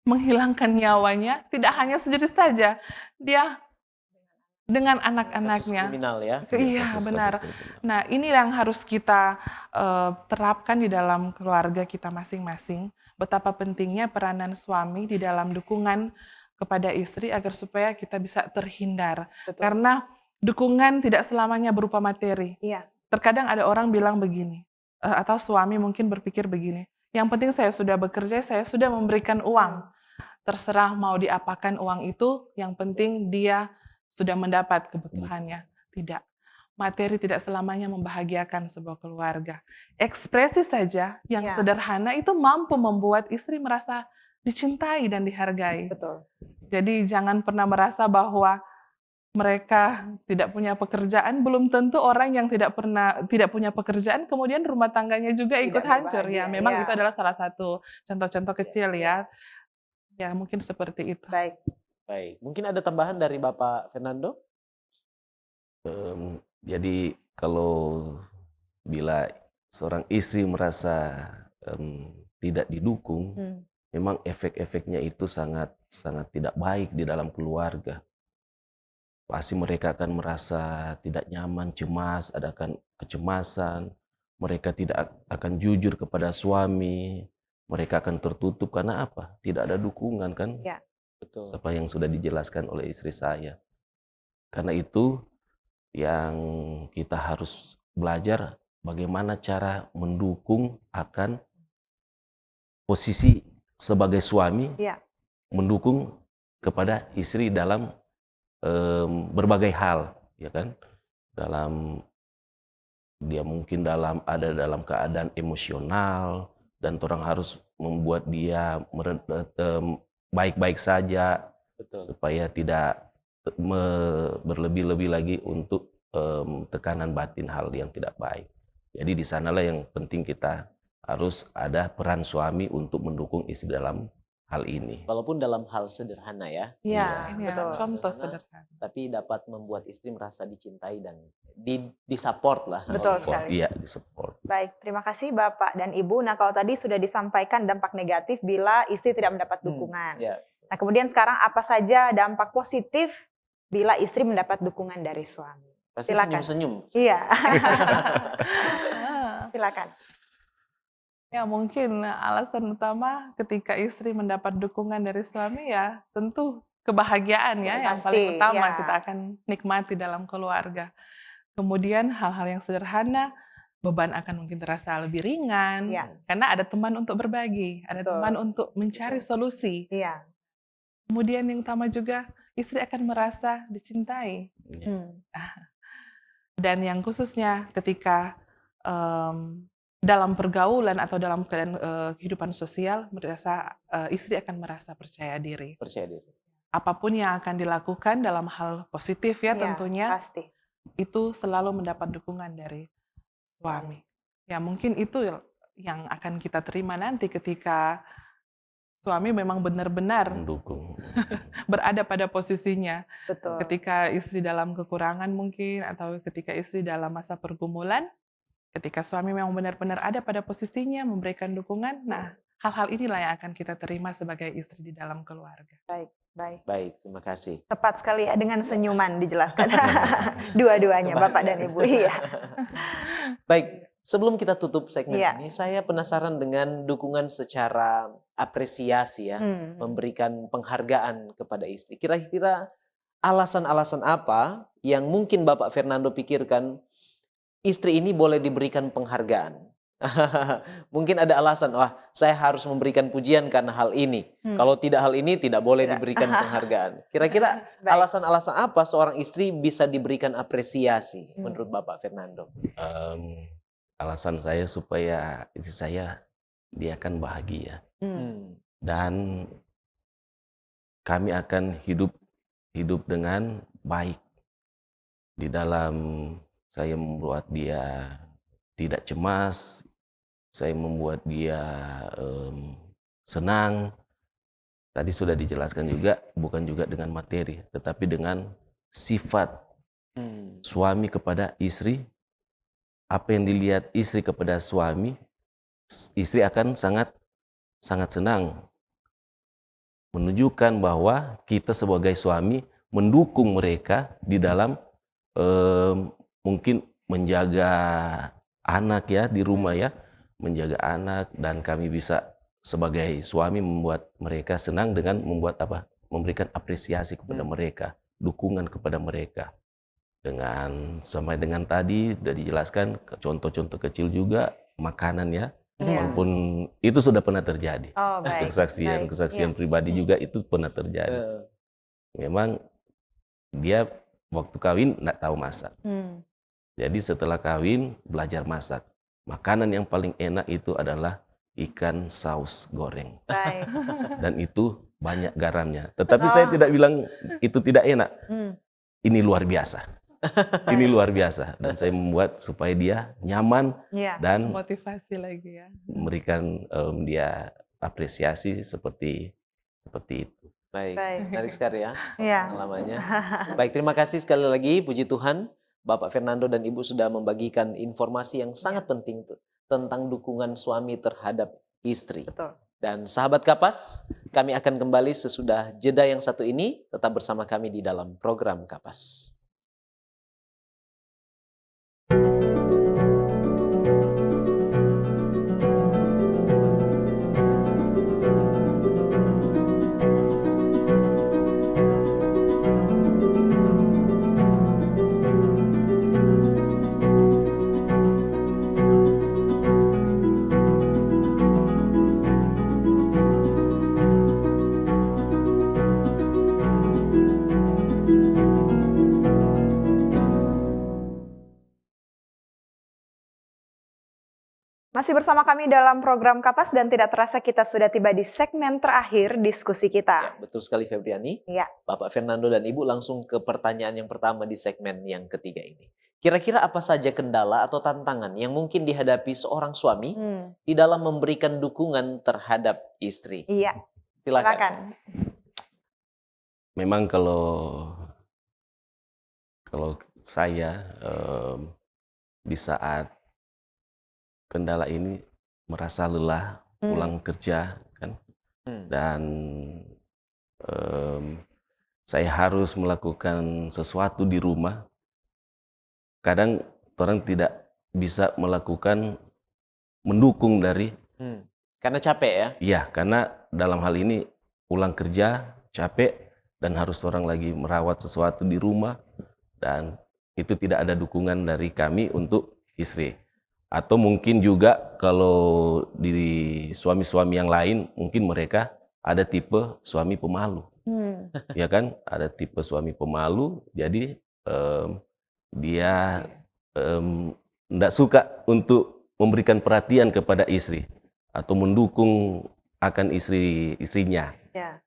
menghilangkan nyawanya, tidak hanya sendiri saja, dia dengan Kasus anak-anaknya. kriminal ya. Iya, Kasus-kasus benar. kriminal. Nah, ini yang harus kita terapkan di dalam keluarga kita masing-masing. Betapa pentingnya peranan suami di dalam dukungan kepada istri agar supaya kita bisa terhindar. Karena dukungan tidak selamanya berupa materi. Iya. Terkadang ada orang bilang begini, atau suami mungkin berpikir begini, yang penting saya sudah bekerja, saya sudah memberikan uang. Terserah mau diapakan uang itu, yang penting dia sudah mendapat kebutuhannya. Tidak. Materi tidak selamanya membahagiakan sebuah keluarga. Ekspresi saja yang sederhana itu mampu membuat istri merasa dicintai dan dihargai. Betul. Jadi jangan pernah merasa bahwa mereka tidak punya pekerjaan, belum tentu orang yang tidak punya pekerjaan kemudian rumah tangganya juga ikut hancur ya. Memang itu adalah salah satu contoh-contoh kecil ya. Ya, mungkin seperti itu. Baik. Mungkin ada tambahan dari Bapak Fernando? Jadi kalau bila seorang istri merasa tidak didukung, memang efek-efeknya itu sangat tidak baik di dalam keluarga. Pasti mereka akan merasa tidak nyaman, cemas, ada akan kecemasan. Mereka tidak akan jujur kepada suami. Mereka akan tertutup karena apa? Tidak ada dukungan kan? Ya. Betul. Apa yang sudah dijelaskan oleh istri saya. Karena itu yang kita harus belajar bagaimana cara mendukung akan posisi sebagai suami, mendukung kepada istri dalam berbagai hal, ya kan? Dia mungkin ada dalam keadaan emosional dan orang harus membuat dia baik-baik saja. Betul. Supaya tidak berlebih-lebih lagi untuk tekanan batin hal yang tidak baik. Jadi di sanalah yang penting kita harus ada peran suami untuk mendukung istri dalam hal ini. Walaupun dalam hal sederhana ya. Iya, Ya, betul. contoh sederhana. Tapi dapat membuat istri merasa dicintai dan disupport lah. Betul Support, sekali. iya, disupport. Baik, terima kasih Bapak dan Ibu. Nah, kalau tadi sudah disampaikan dampak negatif bila istri tidak mendapat dukungan. Ya. Nah, kemudian sekarang apa saja dampak positif bila istri mendapat dukungan dari suami? Pasti Silakan. senyum-senyum. Iya, Ah, silakan. Ya mungkin alasan utama ketika istri mendapat dukungan dari suami ya tentu kebahagiaan ya yang paling Pasti, utama ya. kita akan nikmati dalam keluarga. Kemudian hal-hal yang sederhana, beban akan mungkin terasa lebih ringan, Ya. karena ada teman untuk berbagi, ada Betul. teman untuk mencari solusi. Iya. Kemudian yang utama juga, istri akan merasa dicintai. Hmm. Dan yang khususnya ketika dalam pergaulan atau dalam kehidupan sosial, istri akan merasa percaya diri. Percaya diri. Apapun yang akan dilakukan dalam hal positif ya Iya, tentunya, pasti. itu selalu mendapat dukungan dari suami. Ya mungkin itu yang akan kita terima nanti ketika suami memang benar-benar Mendukung. berada pada posisinya. Betul. Ketika istri dalam kekurangan mungkin, atau ketika istri dalam masa pergumulan, ketika suami memang benar-benar ada pada posisinya, memberikan dukungan, nah hal-hal inilah yang akan kita terima sebagai istri di dalam keluarga. Baik. Baik, terima kasih. Tepat sekali ya, dengan senyuman dijelaskan. Dua-duanya, Bapak dan Ibu. Iya. Baik, sebelum kita tutup segmen Iya. ini, saya penasaran dengan dukungan secara apresiasi ya, memberikan penghargaan kepada istri. Kira-kira alasan-alasan apa yang mungkin Bapak Fernando pikirkan istri ini boleh diberikan penghargaan? Mungkin ada alasan, wah saya harus memberikan pujian karena hal ini. Kalau tidak hal ini tidak boleh diberikan penghargaan. Kira-kira Baik. alasan-alasan apa seorang istri bisa diberikan apresiasi menurut Bapak Fernando? Alasan saya supaya istri saya dia akan bahagia dan kami akan hidup dengan baik di dalam. Saya membuat dia tidak cemas, saya membuat dia senang. Tadi sudah dijelaskan juga, bukan juga dengan materi, tetapi dengan sifat suami kepada istri. Apa yang dilihat istri kepada suami, istri akan sangat senang. Menunjukkan bahwa kita sebagai suami mendukung mereka di dalam mungkin menjaga anak ya di rumah ya, menjaga anak, dan kami bisa sebagai suami membuat mereka senang dengan memberikan apresiasi kepada mereka, dukungan kepada mereka. Sampai dengan tadi sudah dijelaskan contoh-contoh kecil juga makanan ya, walaupun itu sudah pernah terjadi. Oh, baik. Kesaksian pribadi juga itu pernah terjadi. Memang dia waktu kawin nggak tahu masak. Jadi setelah kawin belajar masak. Makanan yang paling enak itu adalah ikan saus goreng. Baik. Dan itu banyak garamnya. Tetapi saya tidak bilang itu tidak enak. Ini luar biasa. Ini luar biasa. Dan saya membuat supaya dia nyaman dan Motivasi lagi ya. memberikan dia apresiasi seperti itu. Baik, menarik sekali ya pengalamannya. Baik, terima kasih sekali lagi, puji Tuhan. Bapak Fernando dan Ibu sudah membagikan informasi yang sangat penting tentang dukungan suami terhadap istri. Betul. Dan sahabat Kapas, kami akan kembali sesudah jeda yang satu ini. Tetap bersama kami di dalam program Kapas. Masih bersama kami dalam program Kapas dan tidak terasa kita sudah tiba di segmen terakhir diskusi kita. Ya, betul sekali Febriani. Ya. Bapak Fernando dan Ibu langsung ke pertanyaan yang pertama di segmen yang ketiga ini. Kira-kira apa saja kendala atau tantangan yang mungkin dihadapi seorang suami di dalam memberikan dukungan terhadap istri? Iya. Silakan. Memang kalau saya di saat kendala ini merasa lelah pulang kerja kan, dan saya harus melakukan sesuatu di rumah, kadang orang tidak bisa mendukung dari, Karena capek ya? ya karena dalam hal ini pulang kerja capek dan harus orang lagi merawat sesuatu di rumah, dan itu tidak ada dukungan dari kami untuk istri. Atau mungkin juga kalau di suami-suami yang lain, mungkin mereka ada tipe suami pemalu. Ya kan, ada tipe suami pemalu, jadi dia tidak suka untuk memberikan perhatian kepada istri atau mendukung akan istrinya. Ya.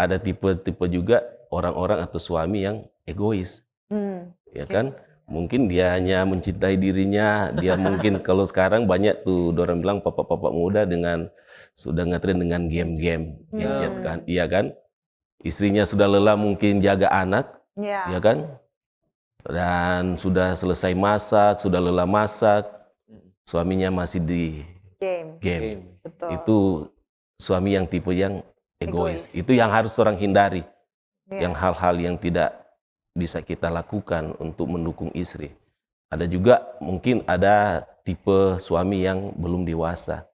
Ada tipe-tipe juga orang-orang atau suami yang egois, ya kan? Mungkin dia hanya mencintai dirinya, dia mungkin kalau sekarang banyak tuh orang bilang papa-papa muda sudah ngetren dengan game-game, gadget kan, iya kan? Istrinya sudah lelah mungkin jaga anak, ya kan? Dan sudah selesai masak, sudah lelah masak, suaminya masih di game. Betul. Itu suami yang tipe yang egois. Itu yang harus orang hindari. Yang hal-hal yang tidak bisa kita lakukan untuk mendukung istri. Ada juga mungkin ada tipe suami yang belum dewasa.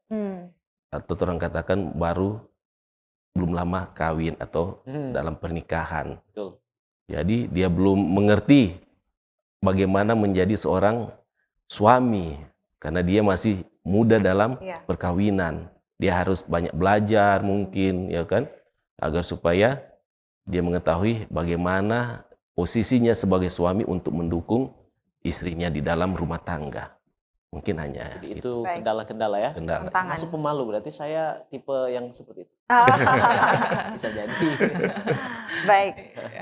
Atau orang katakan belum lama kawin atau dalam pernikahan. Betul. Jadi dia belum mengerti bagaimana menjadi seorang suami. Karena dia masih muda dalam perkawinan. Dia harus banyak belajar mungkin, ya kan, agar supaya dia mengetahui bagaimana posisinya sebagai suami untuk mendukung istrinya di dalam rumah tangga. Mungkin hanya Jadi itu kendala-kendala ya. kendala. Masuk pemalu, berarti saya tipe yang seperti itu. Bisa jadi. Baik,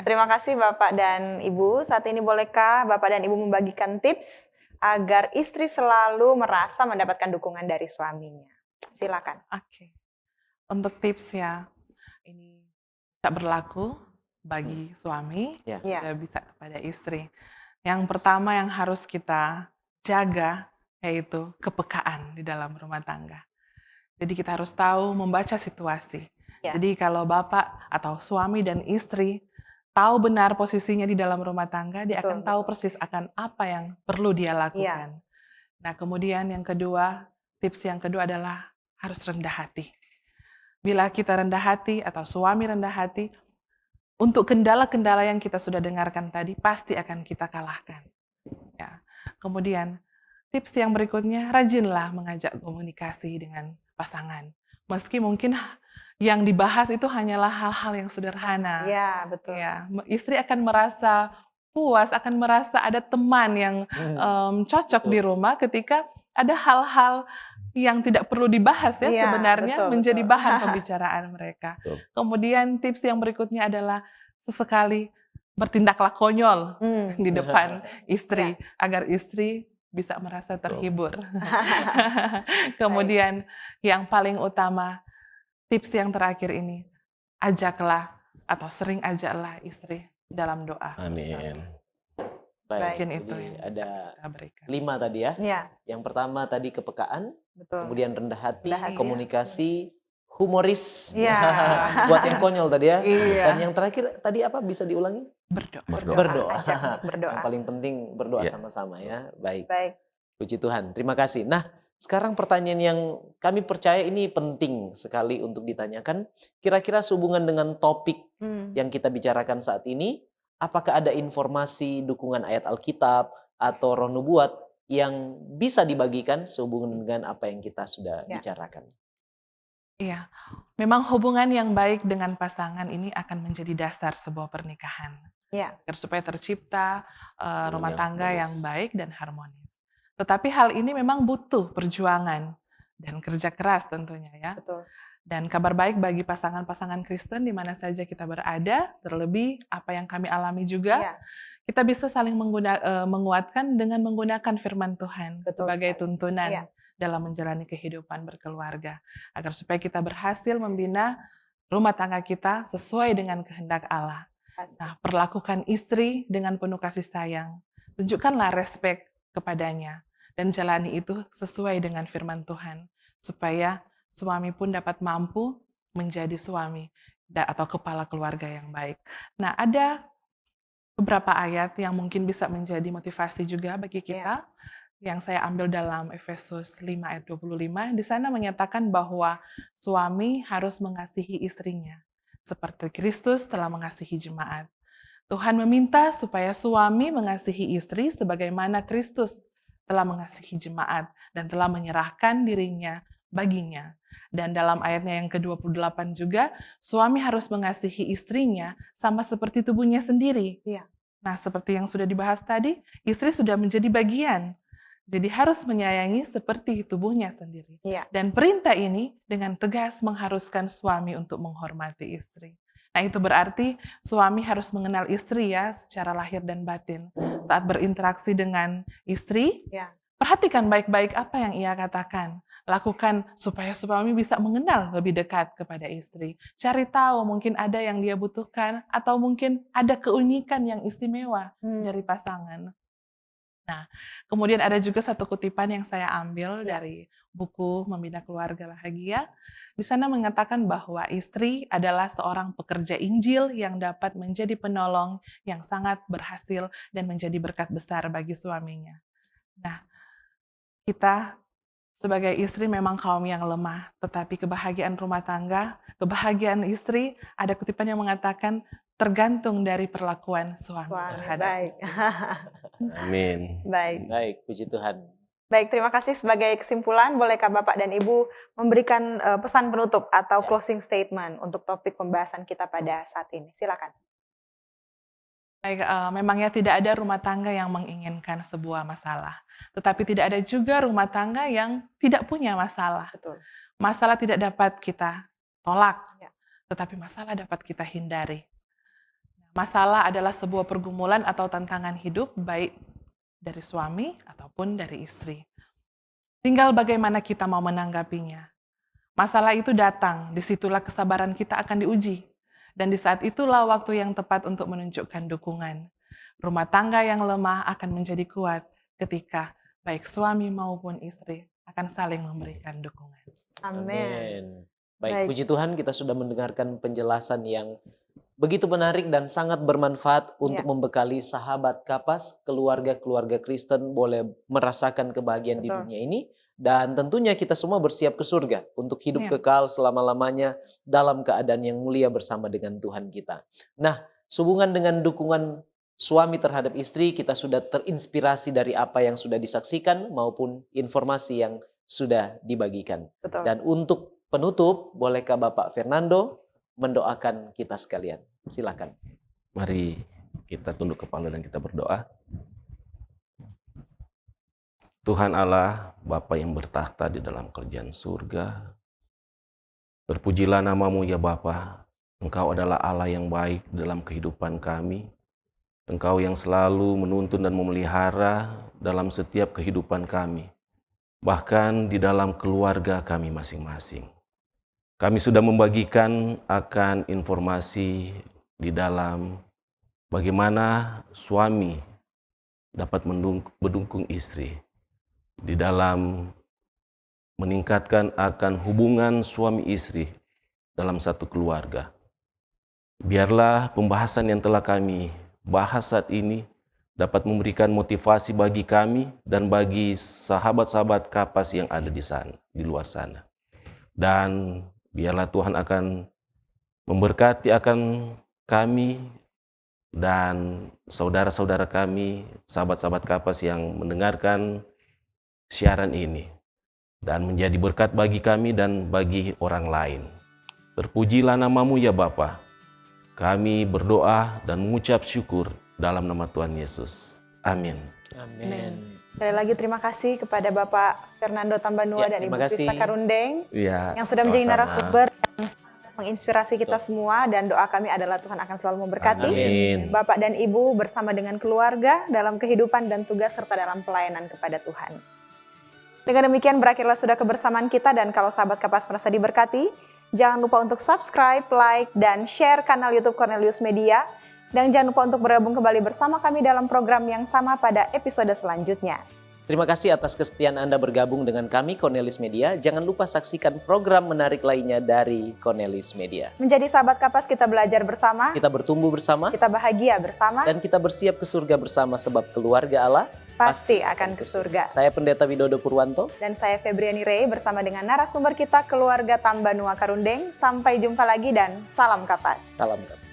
terima kasih Bapak dan Ibu. Saat ini bolehkah Bapak dan Ibu membagikan tips agar istri selalu merasa mendapatkan dukungan dari suaminya? Silakan. Oke. Untuk tips ya, ini tak berlaku bagi suami, Ya. juga bisa kepada istri. Yang pertama yang harus kita jaga yaitu kepekaan di dalam rumah tangga. Jadi kita harus tahu membaca situasi. Jadi kalau bapak atau suami dan istri tahu benar posisinya di dalam rumah tangga, dia akan tahu persis akan apa yang perlu dia lakukan. Nah, kemudian yang kedua, tips yang kedua adalah harus rendah hati. Bila kita rendah hati atau suami rendah hati, untuk kendala-kendala yang kita sudah dengarkan tadi pasti akan kita kalahkan. Ya. Kemudian tips yang berikutnya, rajinlah mengajak komunikasi dengan pasangan. Meski mungkin yang dibahas itu hanyalah hal-hal yang sederhana. Ya, betul. Ya, istri akan merasa puas, akan merasa ada teman yang cocok di rumah ketika ada hal-hal yang tidak perlu dibahas ya, sebenarnya menjadi bahan pembicaraan mereka. Kemudian tips yang berikutnya adalah sesekali bertindaklah konyol di depan istri agar istri bisa merasa terhibur. Kemudian yang paling utama, tips yang terakhir ini, ajaklah atau sering ajaklah istri dalam doa. Amin. Baik, Mungkin itu jadi yang ada kita berikan. 5 tadi ya. Yang pertama tadi kepekaan, kemudian rendah hati, komunikasi, humoris. Buat yang konyol tadi ya. Dan yang terakhir tadi apa, bisa diulangi? Berdoa. Ajak berdoa. Yang paling penting berdoa sama-sama ya. Baik. Puji Tuhan. Terima kasih. Nah, sekarang pertanyaan yang kami percaya ini penting sekali untuk ditanyakan. Kira-kira sehubungan dengan topik yang kita bicarakan saat ini, apakah ada informasi dukungan ayat Alkitab atau roh nubuat yang bisa dibagikan sehubungan dengan apa yang kita sudah bicarakan? Iya, memang hubungan yang baik dengan pasangan ini akan menjadi dasar sebuah pernikahan. Agar supaya tercipta rumah tangga yang baik dan harmonis. Tetapi hal ini memang butuh perjuangan dan kerja keras tentunya ya. Dan kabar baik bagi pasangan-pasangan Kristen di mana saja kita berada, terlebih apa yang kami alami juga, kita bisa saling menguatkan dengan menggunakan firman Tuhan sebagai tuntunan dalam menjalani kehidupan berkeluarga. Agar supaya kita berhasil membina rumah tangga kita sesuai dengan kehendak Allah. Nah, perlakukan istri dengan penuh kasih sayang. Tunjukkanlah respek kepadanya. Dan jalani itu sesuai dengan firman Tuhan. Supaya suami pun dapat mampu menjadi suami atau kepala keluarga yang baik. Nah, ada beberapa ayat yang mungkin bisa menjadi motivasi juga bagi kita. Yang saya ambil dalam Efesus 5 ayat 25, di sana menyatakan bahwa suami harus mengasihi istrinya, seperti Kristus telah mengasihi jemaat. Tuhan meminta supaya suami mengasihi istri sebagaimana Kristus telah mengasihi jemaat dan telah menyerahkan dirinya baginya. Dan dalam ayatnya yang ke-28 juga, suami harus mengasihi istrinya sama seperti tubuhnya sendiri. Iya. Nah, seperti yang sudah dibahas tadi, istri sudah menjadi bagian. Jadi harus menyayangi seperti tubuhnya sendiri. Iya. Dan perintah ini dengan tegas mengharuskan suami untuk menghormati istri. Nah, itu berarti suami harus mengenal istri ya secara lahir dan batin. Saat berinteraksi dengan istri, Ya. perhatikan baik-baik apa yang ia katakan. Lakukan supaya suami bisa mengenal lebih dekat kepada istri. Cari tahu mungkin ada yang dia butuhkan atau mungkin ada keunikan yang istimewa dari pasangan. Nah, kemudian ada juga satu kutipan yang saya ambil dari buku Membina Keluarga Bahagia. Di sana mengatakan bahwa istri adalah seorang pekerja Injil yang dapat menjadi penolong yang sangat berhasil dan menjadi berkat besar bagi suaminya. Nah, kita sebagai istri memang kaum yang lemah, tetapi kebahagiaan rumah tangga, kebahagiaan istri, ada kutipan yang mengatakan tergantung dari perlakuan suami terhadap Baik. istri. Amin. Baik. Baik, puji Tuhan. Baik, terima kasih. Sebagai kesimpulan, bolehkah Bapak dan Ibu memberikan pesan penutup atau closing statement untuk topik pembahasan kita pada saat ini? Silakan. Baik, memangnya tidak ada rumah tangga yang menginginkan sebuah masalah. Tetapi tidak ada juga rumah tangga yang tidak punya masalah. Betul. Masalah tidak dapat kita tolak, Ya. tetapi masalah dapat kita hindari. Masalah adalah sebuah pergumulan atau tantangan hidup, baik dari suami ataupun dari istri. Tinggal bagaimana kita mau menanggapinya. Masalah itu datang, disitulah kesabaran kita akan diuji. Dan di saat itulah waktu yang tepat untuk menunjukkan dukungan. Rumah tangga yang lemah akan menjadi kuat ketika baik suami maupun istri akan saling memberikan dukungan. Amin. Baik, Baik. puji Tuhan kita sudah mendengarkan penjelasan yang begitu menarik dan sangat bermanfaat untuk membekali sahabat Kapas, keluarga-keluarga Kristen boleh merasakan kebahagiaan di Betul. dunia ini. Dan tentunya kita semua bersiap ke surga untuk hidup Ya. kekal selama-lamanya dalam keadaan yang mulia bersama dengan Tuhan kita. Nah, sehubungan dengan dukungan suami terhadap istri, kita sudah terinspirasi dari apa yang sudah disaksikan maupun informasi yang sudah dibagikan. Betul. Dan untuk penutup, bolehkah Bapak Fernando mendoakan kita sekalian? Silakan. Mari kita tunduk kepala dan kita berdoa. Tuhan Allah, Bapa yang bertakhta di dalam kerajaan surga, terpujilah namamu ya Bapa. Engkau adalah Allah yang baik dalam kehidupan kami. Engkau yang selalu menuntun dan memelihara dalam setiap kehidupan kami. Bahkan di dalam keluarga kami masing-masing. Kami sudah membagikan akan informasi di dalam bagaimana suami dapat mendukung istri. Di dalam meningkatkan akan hubungan suami istri dalam satu keluarga. Biarlah pembahasan yang telah kami bahas saat ini dapat memberikan motivasi bagi kami dan bagi sahabat-sahabat Kapas yang ada di sana, di luar sana. Dan biarlah Tuhan akan memberkati akan kami dan saudara-saudara kami, sahabat-sahabat Kapas yang mendengarkan siaran ini dan menjadi berkat bagi kami dan bagi orang lain. Terpujilah namamu ya Bapa. Kami berdoa dan mengucap syukur dalam nama Tuhan Yesus. Amin. Amin. Sekali lagi terima kasih kepada Bapak Fernando Tambanua Ya, dan Ibu terima kasih. Krista Karundeng Ya, yang sudah menjadi sama-sama. narasumber yang menginspirasi kita semua, dan doa kami adalah Tuhan akan selalu memberkati Amin. Bapak dan Ibu bersama dengan keluarga dalam kehidupan dan tugas serta dalam pelayanan kepada Tuhan. Dengan demikian berakhirlah sudah kebersamaan kita, dan kalau sahabat Kapas merasa diberkati, jangan lupa untuk subscribe, like, dan share kanal YouTube Cornelius Media. Dan jangan lupa untuk bergabung kembali bersama kami dalam program yang sama pada episode selanjutnya. Terima kasih atas kesetiaan Anda bergabung dengan kami, Cornelis Media. Jangan lupa saksikan program menarik lainnya dari Cornelis Media. Menjadi sahabat Kapas, kita belajar bersama, Kita bertumbuh bersama, kita bahagia bersama, dan kita bersiap ke surga bersama sebab keluarga Allah pasti akan ke surga. Saya Pendeta Widodo Purwanto. Dan saya Febriani Rey bersama dengan narasumber kita, keluarga Tambanua Karundeng. Sampai jumpa lagi dan salam Kapas. Salam Kapas.